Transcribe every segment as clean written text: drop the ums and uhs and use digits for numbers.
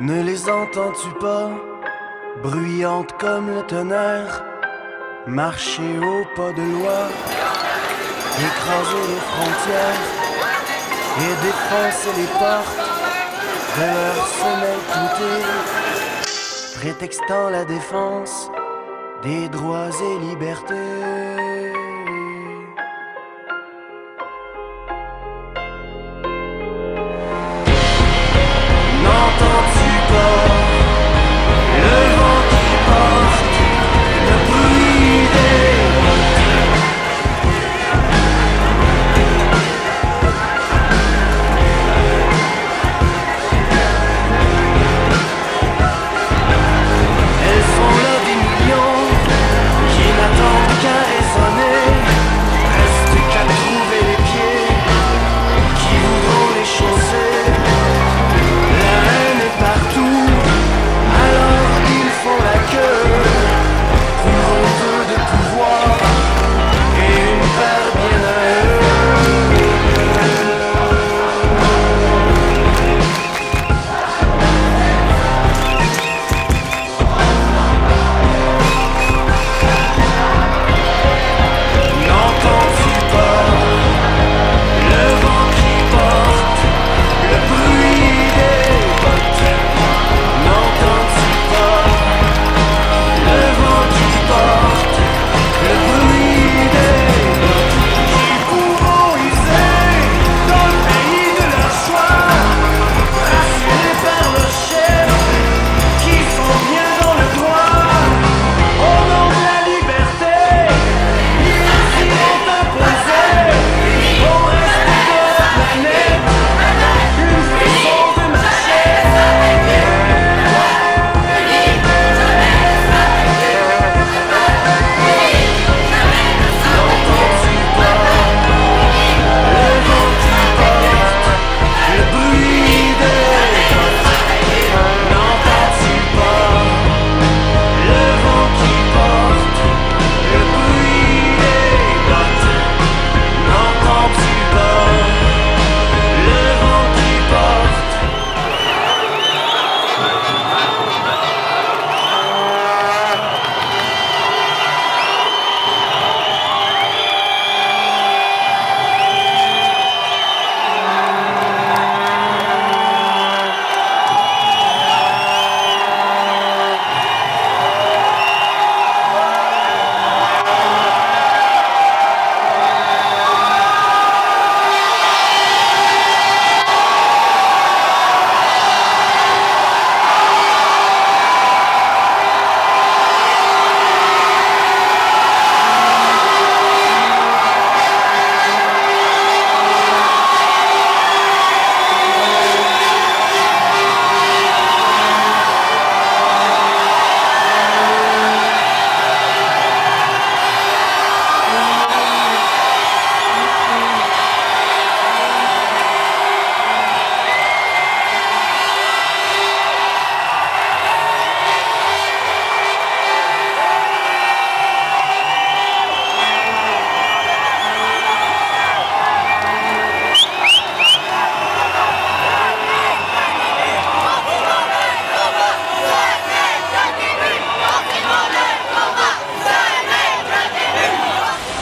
Ne les entends-tu pas, bruyantes comme le tonnerre, marcher au pas de loi, écraser les frontières et défoncer les portes de leurs semelles cloutées, prétextant la défense des droits et libertés. N'entends-tu pas le vent qui porte le bruit des elles sont là des millions qui n'attendent qu'à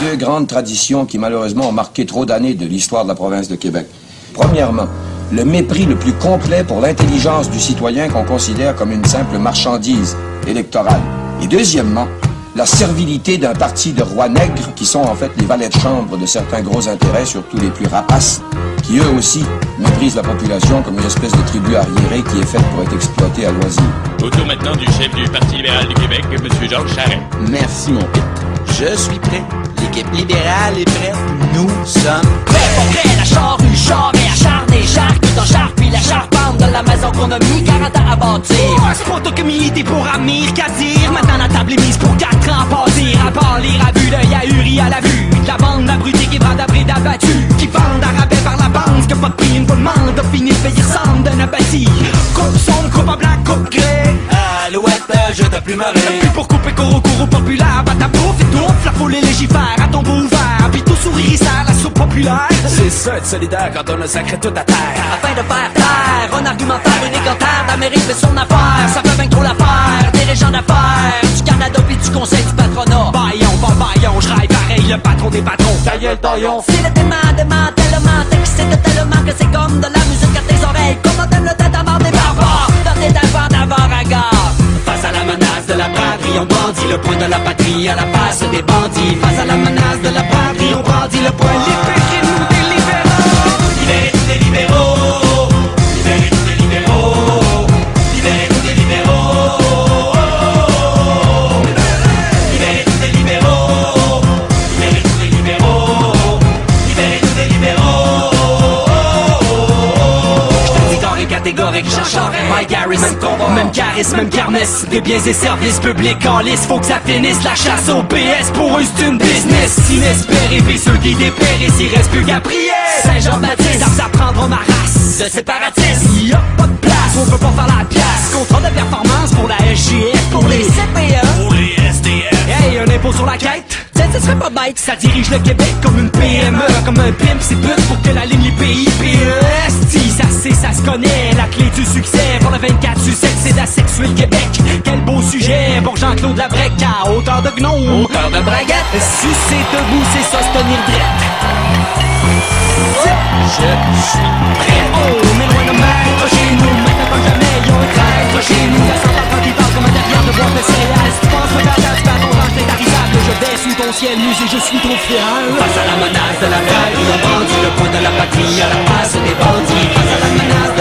deux grandes traditions qui malheureusement ont marqué trop d'années de l'histoire de la province de Québec. Premièrement, le mépris le plus complet pour l'intelligence du citoyen qu'on considère comme une simple marchandise électorale. Et deuxièmement, la servilité d'un parti de rois nègres qui sont en fait les valets de chambre de certains gros intérêts, surtout les plus rapaces, qui eux aussi méprisent la population comme une espèce de tribu arriérée qui est faite pour être exploitée à loisir. Au tour maintenant du chef du Parti libéral du Québec, M. Georges Charest. Merci, mon père. Je suis prêt. L'équipe libérale est prête. Nous sommes prêts pour vrai, la charrue, char et acharné, charque tout en char, puis la charpente de la maison qu'on a mis 40 ans à bâtir. C'est pas toi comme idée pour Amir qu'à dire. Maintenant la table est mise pour 4 ans à passer. À part lire à vue d'œil ahuri à la vue. La bande abrutie qui vend d'abré d'abattu. Qui vendent à rabais par la bande. Que pas de prix une fois demande. A fini de payer ressemble d'un abattu. Coupe sombre, coupe en blanc, coupe gré. Alouette, je t'ai plus marré. Puis pour couper courroux populaire. Bat ta bouffe et touffe. La foule et légifère à tombeau ouvert. Puis tout sourit ça la soupe populaire. C'est ça être solidaire quand on a sacré tout à terre. Afin de faire taire, un argumentaire unicantaire d'Amérique fait son affaire. Ça fait bien trop l'affaire des gens d'affaires du Canada puis du conseil du patronat. Baillon, je raille pareil, le patron des patrons. Ta gueule, taillon. C'est le dément, tellement t'excite tellement que c'est comme de la musique à tes oreilles. Comment t'aimes le tête à mort des barbares dans tes tympan d'avant regard. Face à la menace de la braderie, on brandit le poing de la patrie à la face des bandits. Face à la menace de la braderie, on brandit le poing. Libérez-nous des libéraux. Libérez-nous des libéraux. Libérez-nous des libéraux. Libérez-nous des libéraux. Libérez-nous des libéraux. Libérez-nous des libéraux. Libérez-nous des libéraux. Je te dis corps et catégorique, Jean Charest, Mike Harris, même combat, même charisme, même carnesse. Des biens et services publics en lice, faut que ça finisse. La chasse au PS, pour eux c'est une business inespérée, puis ceux qui dépérissent, il reste plus qu'à prier. Saint-Jean-Baptiste, ça prendra ma race de séparatistes. Y'a pas de place, on peut pas faire la pièce. Contrat de performance pour la SGF, Pour les CPE, Pour les SDF. Hey, un impôt sur la quête. ce serait pas bête. Ça dirige le Québec comme une PME, comme un pimp, c'est but pour que la ligne les pays PEST. Ça c'est, ça se connaît, la clé du succès pour le 24 succès, c'est d'asexuer le Québec. Quel beau sujet pour Jean-Claude Labrec à hauteur de gnome. Hauteur de braguette. Si c'est debout, c'est ça, se tenir drette. Je suis prêt. On est loin de maître chez nous, maintenant comme jamais, y'a un traître chez nous. La sentence quand il parle comme un derrière de boîte de céréales. Si tu penses me faire tu fais ton range détarisable. Je vais sous ton ciel musée, je suis trop fier. Face à la menace de la braderie, on brandit le poing de la patrie à la face des bandits. Face à la menace